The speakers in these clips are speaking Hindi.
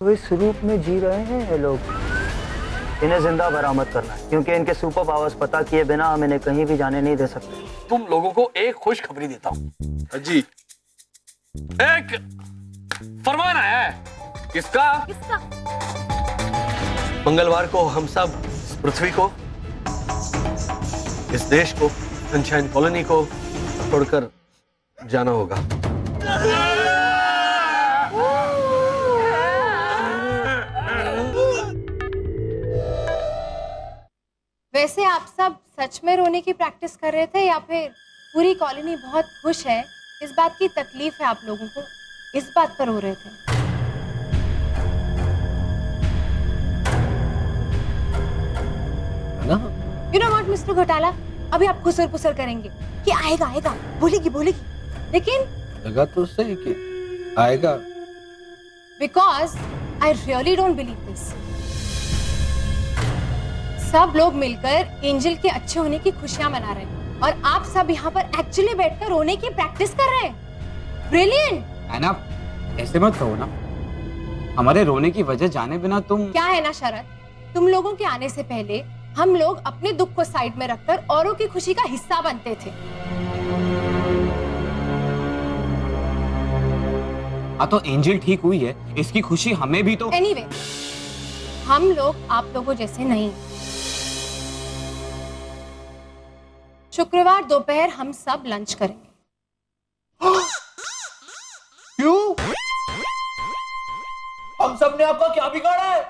तो इस रूप में जी रहे हैं ये लोग। इन्हें जिंदा बरामद करना है, क्योंकि इनके सुपर पावर्स पता किए बिना हम इन्हें कहीं भी जाने नहीं दे सकते। तुम लोगों को एक खुशखबरी देता हूँ जी। एक फरमान आया है। किसका? मंगलवार को हम सब इस पृथ्वी को, इस देश को, सनशाइन कॉलोनी को छोड़कर जाना होगा। वैसे आप सब सच में रोने की प्रैक्टिस कर रहे थे या फिर पूरी कॉलोनी बहुत खुश है, इस बात की तकलीफ है आप लोगों को, इस बात पर रो रहे थे? You know what, मिस्टर घोटाला, अभी आप खुसर पुसर करेंगे कि आएगा आएगा, बोलेगी बोलेगी, लेकिन लगा तो सही कि आएगा। Because I really don't believe this. सब लोग मिलकर एंजल के अच्छे होने की खुशियां मना रहे हैं और आप सब यहाँ पर एक्चुअली बैठकर रोने की प्रैक्टिस कर रहे हैं। ब्रिलियंट। है ना, ऐसे मत कहो ना, हमारे रोने की वजह जाने बिना तुम। क्या है ना शरद, तुम लोगों के आने से पहले हम लोग अपने दुख को साइड में रखकर औरों की खुशी का हिस्सा बनते थे। हाँ तो एंजल ठीक हुई है, इसकी खुशी हमें भी तो। एनीवे, हम लोग आप लोगों जैसे नहीं। शुक्रवार दोपहर हम सब लंच करेंगे। क्यों? हम सब ने आपका क्या बिगाड़ा है?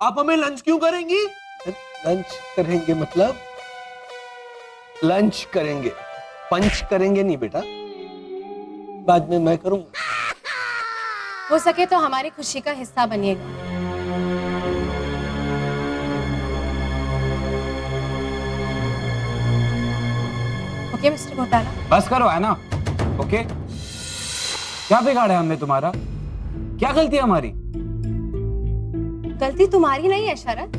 आप हमें लंच क्यों करेंगी? लंच करेंगे मतलब लंच करेंगे, पंच करेंगे नहीं बेटा, बाद में मैं करूंगा। हो सके तो हमारी खुशी का हिस्सा बनिएगा। ओके मिस्टर घोटाला? बस करो, है ना? ओके, क्या बिगाड़ा है हमने तुम्हारा? क्या गलती है हमारी? गलती तुम्हारी नहीं है शरद,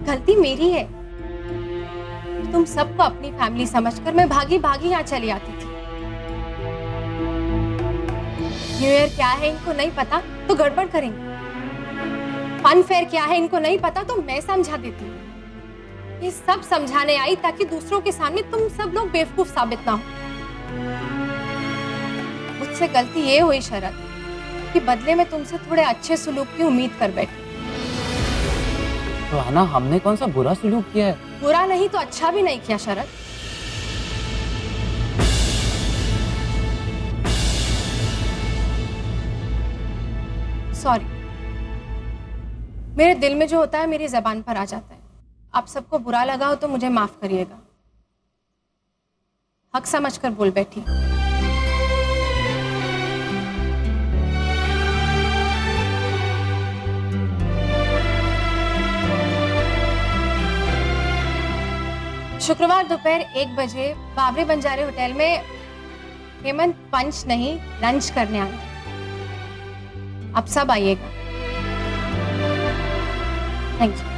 गलती मेरी है। तुम सबको अपनी फैमिली समझकर मैं भागी भागी यहाँ चली आती थी। न्यू ईयर क्या है इनको नहीं पता तो गड़बड़ करेंगे। फन फेयर क्या है इनको नहीं पता तो मैं समझा देती हूँ। ये सब समझाने आई ताकि दूसरों के सामने तुम सब लोग बेवकूफ साबित ना हो। मुझसे गलती ये हुई शरद कि बदले में तुमसे थोड़े अच्छे सुलूक की उम्मीद कर बैठी। तो है ना, हमने कौन सा बुरा सलूक किया है? बुरा नहीं तो अच्छा भी नहीं किया शरद। सॉरी, मेरे दिल में जो होता है मेरी जबान पर आ जाता है। आप सबको बुरा लगा हो तो मुझे माफ करिएगा। हक समझकर बोल बैठी। शुक्रवार दोपहर 1 बजे बाबरी बंजारे होटल में हेमंत पंच नहीं लंच करने आए। आप सब आइएगा। Thank you.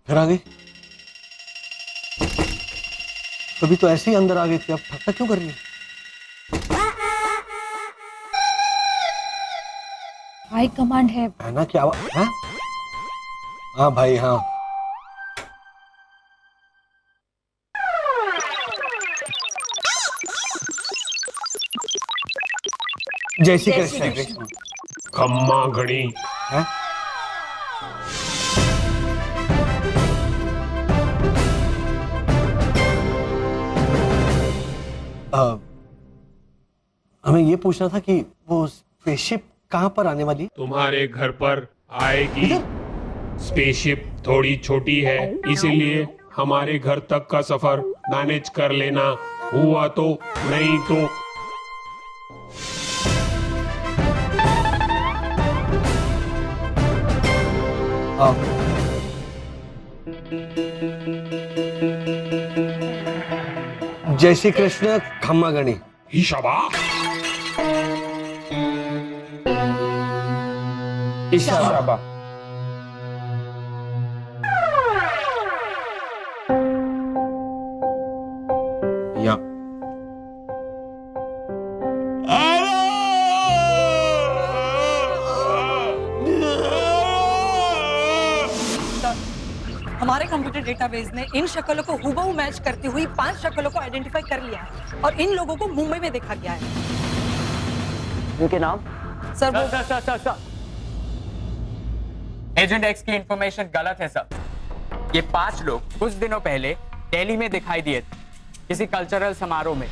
घर आ गई? कभी तो ऐसे ही अंदर आ गई थी, अब ठक्का क्यों कर रही है? हाई कमांड है ना, क्या है? हाँ भाई हाँ। जय श्री कृष्ण। खम्मा घड़ी है? हमें ये पूछना था कि वो स्पेसशिप कहाँ पर आने वाली? तुम्हारे घर पर आएगी। स्पेसशिप थोड़ी छोटी है, इसीलिए हमारे घर तक का सफर मैनेज कर लेना, हुआ तो नहीं तो। जय श्री कृष्ण खम्मा गणी। शाबाश। इशाबा। या हमारे कंप्यूटर डेटाबेस ने इन शक्लों को हूबहू मैच करती हुई 5 शक्लों को आइडेंटिफाई कर लिया है और इन लोगों को मुंबई में देखा गया है। इनके नाम? सर वो एजेंट एक्स की इंफॉर्मेशन गलत है सर। ये 5 लोग कुछ दिनों पहले दिल्ली में दिखाई दिए थे किसी कल्चरल समारोह में।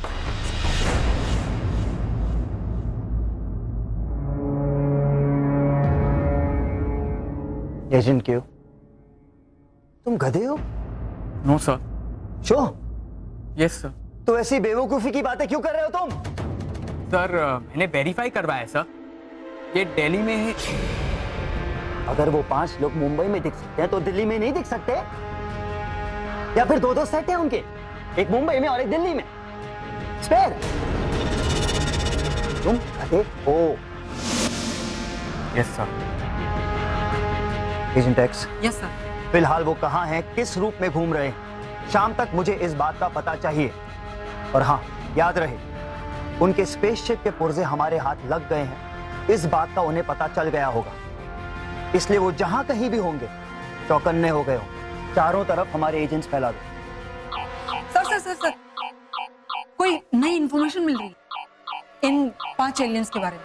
एजेंट क्यों? तुम गधे हो? No sir. Sure? Yes sir. तो ऐसी बेवकूफी की बातें क्यों कर रहे हो तुम? सर मैंने वेरीफाई करवाया सर, ये दिल्ली में है। अगर वो 5 लोग मुंबई में दिख सकते हैं तो दिल्ली में नहीं दिख सकते? या फिर 2-2 सेट हैं उनके, एक मुंबई में और एक दिल्ली में। स्पेयर। तुम गधे हो। Yes sir. Agent x, yes sir. फिलहाल वो कहाँ हैं, किस रूप में घूम रहे हैं? शाम तक मुझे इस बात का पता चाहिए। और हाँ, याद रहे, उनके स्पेसशिप के पुर्जे हमारे हाथ लग गए हैं, इस बात का उन्हें पता चल गया होगा। इसलिए वो जहां कहीं भी होंगे चौकन्ने हो गए हो। चारों तरफ हमारे एजेंट्स फैला दो। सर कोई नई इंफॉर्मेशन मिल रही है इन 5 एलियंस के बारे में।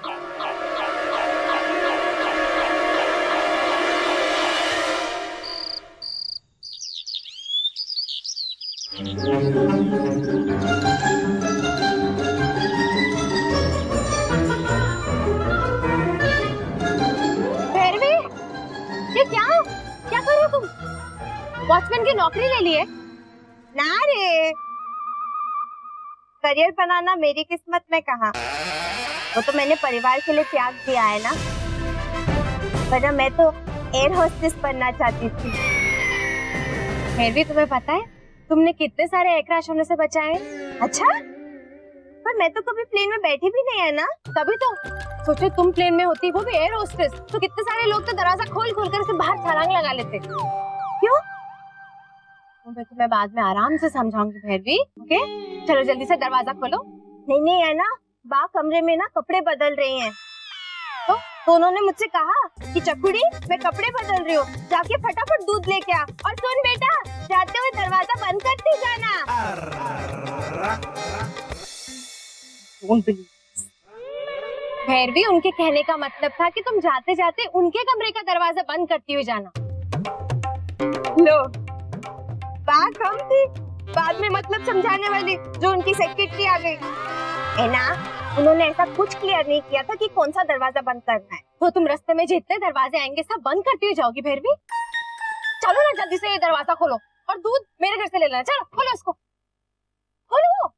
भैरवी, ये क्या कर रहे हो तुम? वॉचमैन की नौकरी ले ली है? ना रे, करियर बनाना मेरी किस्मत में कहा। वो तो मैंने परिवार के लिए त्याग दिया है ना, वरना मैं तो एयर होस्टेस बनना चाहती थी। भैरवी, तुम्हें पता है तुमने कितने सारे एयर क्रैश होने से बचाए? अच्छा, पर मैं तो कभी प्लेन में बैठी भी नहीं है ना। तभी तो सोचो, तुम प्लेन में होती, वो भी एयर होस्टेस, तो कितने सारे लोग तो दरवाजा खोल कर इसे बाहर छलांग लगा लेते। क्यों? मैं तुम्हें बाद में आराम से समझाऊंगी भैरवी। ओके, चलो जल्दी से दरवाजा खोलो। नहीं है ना, बा कमरे में ना कपड़े बदल रही हैं। तो उन्होंने मुझसे कहा कि चकुड़ी, मैं कपड़े बदल रही हूँ, जाके फटाफट दूध लेके आ। और सुन बेटा, जाते हुए दरवाजा बंद करती जाना। भैरवी, उनके कहने का मतलब था कि तुम जाते जाते उनके कमरे का दरवाजा बंद करती हुई जाना। लो, बात हम थी बाद में मतलब समझाने वाली, जो उनकी सेक्रेटरी आ गई है ना। उन्होंने ऐसा कुछ क्लियर नहीं किया था कि कौन सा दरवाजा बंद करना है। तो तुम रास्ते में जितने दरवाजे आएंगे सब बंद करती हुई जाओगी भैरवी। चलो ना जल्दी से ये दरवाजा खोलो और दूध मेरे घर से ले लेना। चलो खोलो इसको, खोलो।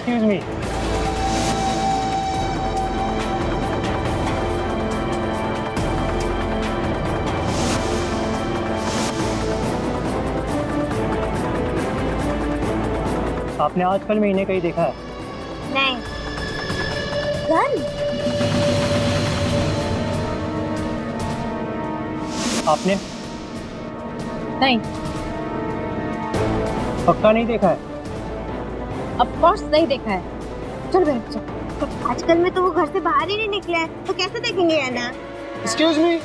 Excuse me. आपने आजकल में इन्हें कहीं देखा है? नहीं। गन? आपने नहीं, पक्का नहीं देखा है? ऑफ कोर्स नहीं देखा है। चल भैरवी चल। आजकल में तो वो घर से बाहर ही नहीं निकला है, तो कैसे देखेंगे है ना। Excuse me.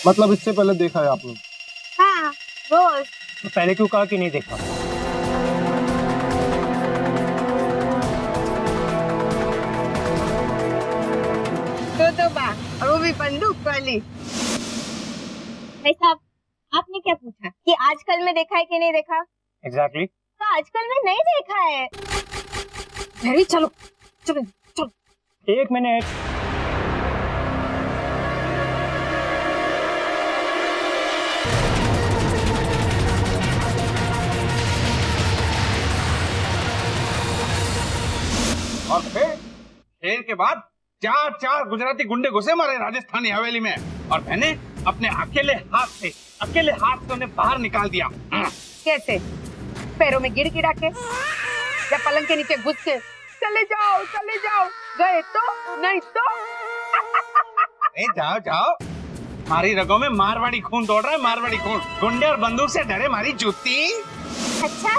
मतलब इससे पहले देखा है आपने? हाँ, रोज। तो पहले क्यों कहा कि नहीं देखा? तो बा, और वो भी बंदूक वाली। भाई साहब, आपने क्या पूछा कि आजकल में देखा है कि नहीं देखा? Exactly. तो आजकल में नहीं देखा है। भैरवी चलो चलो चलो। 1 मिनट। और फिर शेर के बाद 4 गुजराती गुंडे घुसे मारे राजस्थानी हवेली में, और मैंने अपने अकेले हाथ से उन्हें बाहर निकाल दिया। कैसे? पैरों में गिर गिरा के या पलंग के नीचे घुस के? चले जाओ गए तो नहीं तो जाओ, हमारी रगों में मारवाड़ी खून दौड़ रहा है, मारवाड़ी खून। गुंडे और बंदूक से डरे मारी जूती। अच्छा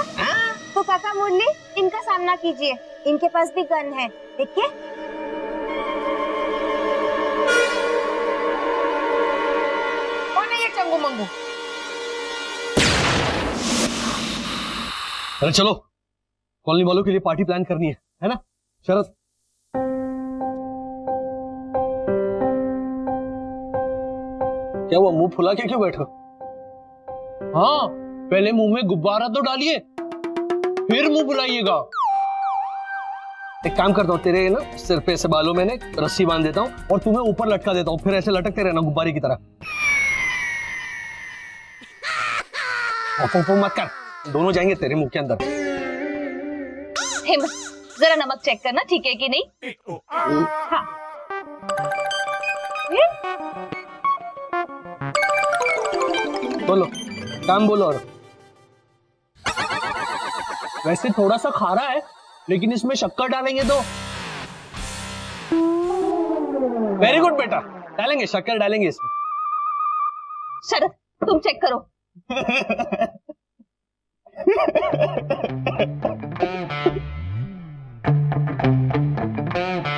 तो काका मुरली, इनका सामना कीजिए, इनके पास भी गन है, देखिए। कौन है ये चंगू मंगू? अरे चलो, कॉलोनी वालों के लिए पार्टी प्लान करनी है ना शरद? क्या हुआ, मुंह फुला के क्यों बैठो? हाँ, पहले मुंह में गुब्बारा तो डालिए, फिर मुंह फुलाइएगा। एक काम करता हूँ, तेरे ना सिर पे ऐसे बालों में रस्सी बांध देता हूँ और तुम्हें ऊपर लटका देता हूँ, फिर ऐसे लटकते रहना गुब्बारे की तरह। मत कर, दोनों जाएंगे तेरे मुंह के अंदर। हेमंत, जरा नमक चेक करना ठीक है कि नहीं। हाँ। बोलो, काम बोलो। और वैसे थोड़ा सा खारा है, लेकिन इसमें शक्कर डालेंगे तो। वेरी गुड बेटा, डालेंगे, शक्कर डालेंगे इसमें। शरद, तुम चेक करो।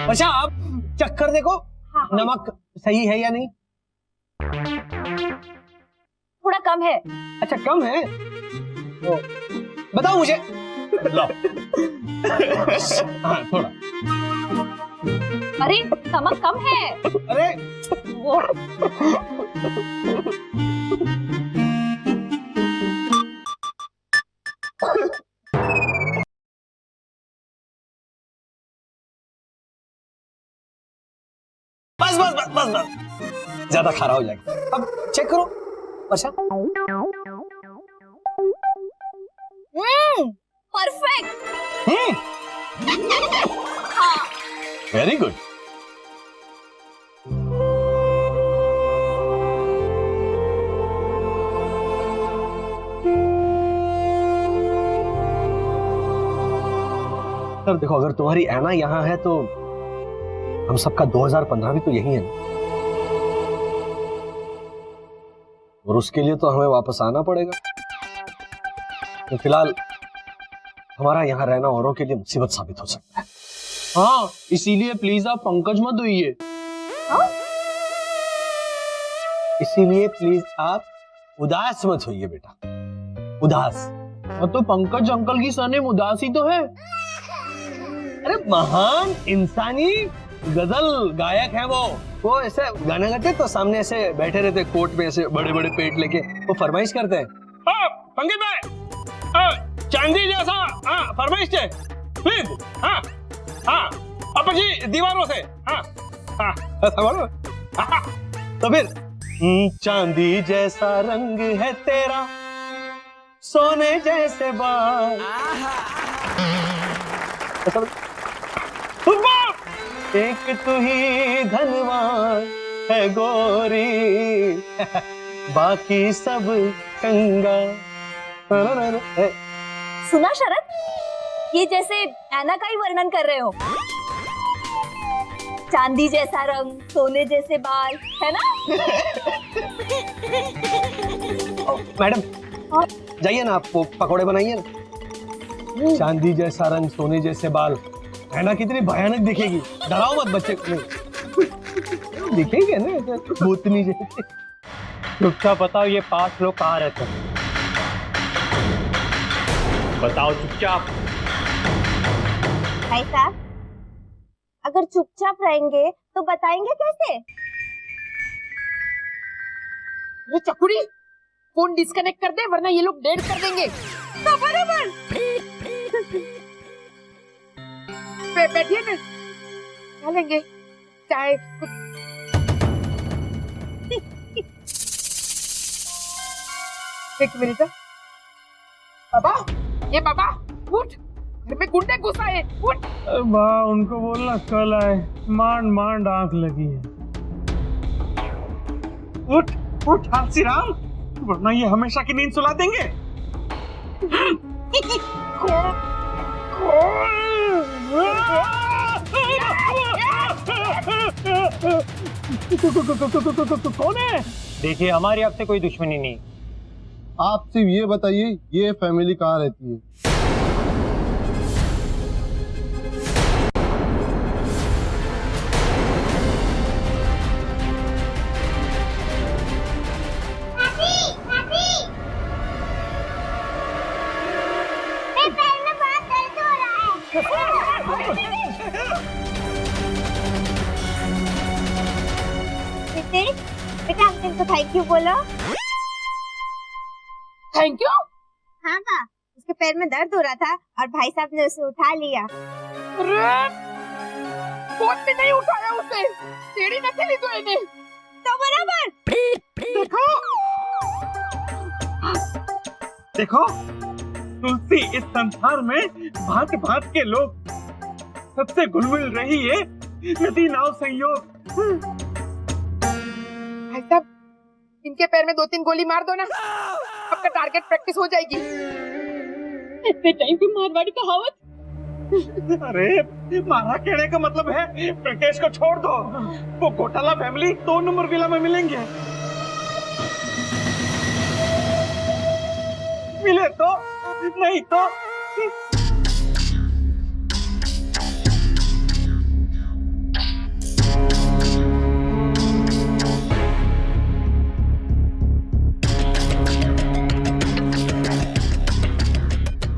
अच्छा, आप चक्कर देखो। हाँ। नमक सही है या नहीं? थोड़ा कम है। अच्छा, कम है तो बताओ मुझे। लो। हाँ, थोड़ा। अरे नमक कम है। अरे वो बस ज्यादा खारा हो जाएगा। अब चेक करो। अच्छा, परफेक्ट। Very good. सर देखो, अगर तुम्हारी ऐना यहाँ है तो हम सबका 2015 भी तो यही है ना, और उसके लिए तो हमें वापस आना पड़ेगा। तो फिलहाल हमारा यहाँ रहना औरों के लिए मुसीबत साबित हो सकता है। हाँ, इसीलिए प्लीज आप पंकज मत होइए। इसीलिए प्लीज आप उदास मत होइए बेटा, उदास। तो पंकज अंकल की सरनेम उदास ही तो है। अरे महान इंसानी गजल गायक है वो ऐसे गाना गाते तो सामने ऐसे बैठे रहते कोर्ट में, ऐसे बड़े बड़े पेट लेके, वो फरमाइश करते हैं। पंकज भाई, चांदी जैसा फरमाइश है प्लीज। हाँ हाँ, अब जी दीवारों से। हाँ हाँ, ऐसा बोलो। तो फिर चांदी जैसा रंग है तेरा, सोने जैसे बाल। एक तू ही धनवान है गोरी, बाकी सब कंगा। सुना शरद, ये जैसे ऐना का ही वर्णन कर रहे हो। चांदी जैसा रंग, सोने जैसे बाल, है ना? मैडम जाइए ना, आप वो पकौड़े बनाइए ना। चांदी जैसा रंग, सोने जैसे बाल, है ना? कितनी भयानक दिखेगी। डराओ मत बच्चे को। दिखेंगे ना भूतनी जैसे। चुपचाप बताओ, ये 5 लोग कहाँ रहते हैं? बताओ चुपचाप। भाई साहब, अगर चुपचाप रहेंगे तो बताएंगे कैसे? ये चकुड़ी फोन डिस्कनेक्ट कर दे, वरना ये लोग डेड कर देंगे। तो बराबर। बैठिए ना, खा लेंगे चाय। एक मिनट। बाबा, ये बाबा उठ, घर में गुंडे घुस आए। उठ। वाह, उनको बोलना कल आए, मांड मांड आंख लगी है। उठ उठ आलसी राम, वरना ये हमेशा की नींद सुला देंगे। कौन है? देखिए, हमारी आपसे कोई दुश्मनी नहीं। आप सिर्फ ये बताइए, ये फैमिली कहाँ रहती है? बेटा अंकल को थैंक यू बोलो। Thank you. हाँ माँ, उसके पैर में दर्द हो रहा था और भाई साहब ने उसे उठा लिया। फोन पे नहीं उठाया उसे, सीढ़ी न चली तो इन्हें। तो बराबर। देखो देखो, तुलसी, इस संसार में भांत भांत के लोग, सबसे घुल-मिल रही है नदी नाव संयोग। भाई साहब, इनके पैर में 2-3 गोली मार दो ना, आपका टारगेट प्रैक्टिस हो जाएगी। इतने टाइम की मारवाड़ी कहावत। अरे मारा कहने का मतलब है प्रकेश को छोड़ दो, वो घोटाला फैमिली 2 नंबर विला में मिलेंगे। मिले तो, नहीं तो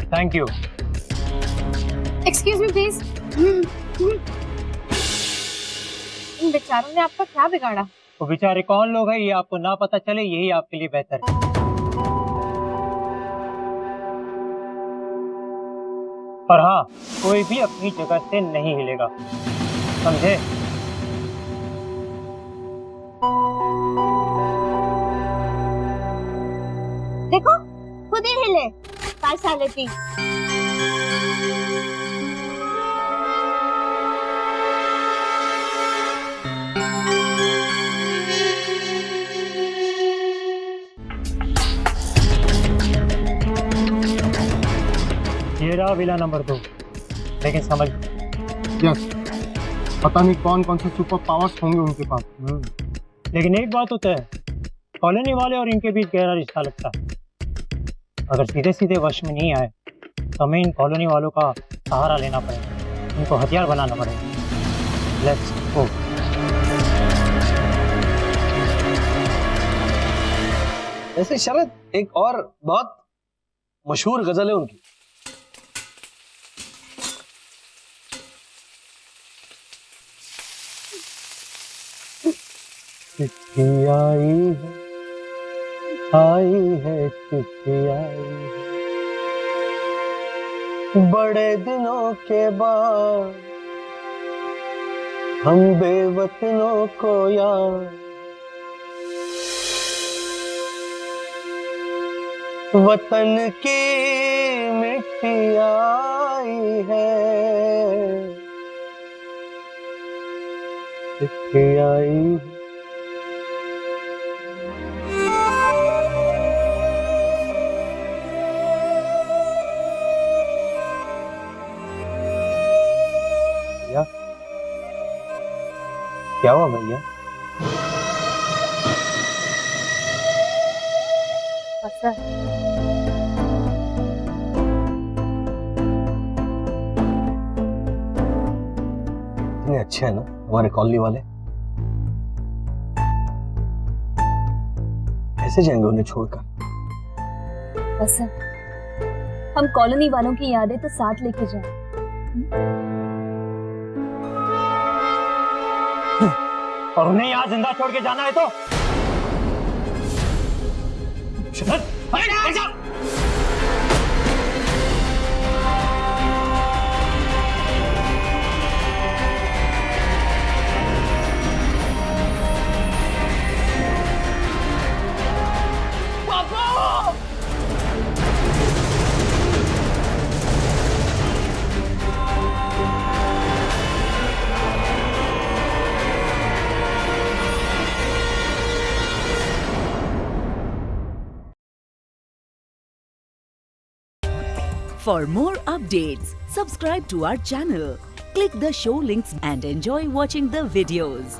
thank you. Excuse me please. इन बेचारों ने आपका क्या बिगाड़ा? वो बेचारे कौन लोग हैं, ये आपको ना पता चले, यही आपके लिए बेहतर है। और हाँ, कोई भी अपनी जगह से नहीं हिलेगा, समझे? देखो खुद ही हिले। पार्शालिटी। ये रहा विला नंबर 2, लेकिन समझ। यस, पता नहीं कौन कौन से सुपर पावर्स होंगे उनके पास। लेकिन एक बात होता है, कॉलोनी वाले और इनके बीच गहरा रिश्ता लगता है। अगर सीधे सीधे वश में नहीं आए तो हमें इन कॉलोनी वालों का सहारा लेना पड़ेगा, इनको हथियार बनाना पड़ेगा। Let's go. ऐसे शरद, एक और बहुत मशहूर गजल है उनकी। चिट्ठी आई है चिट्ठी आई है, बड़े दिनों के बाद हम बेवतनों को याद, वतन की मिट्टी आई है, चिट्ठी आई है। क्या हुआ भैया? इतने अच्छे हैं ना हमारे कॉलोनी वाले, कैसे जाएंगे उन्हें छोड़कर? बस हम कॉलोनी वालों की यादें तो साथ लेके जाएं। और उन्हें यहाँ जिंदा छोड़ के जाना है तो For more updates, subscribe to our channel, click the show links and enjoy watching the videos.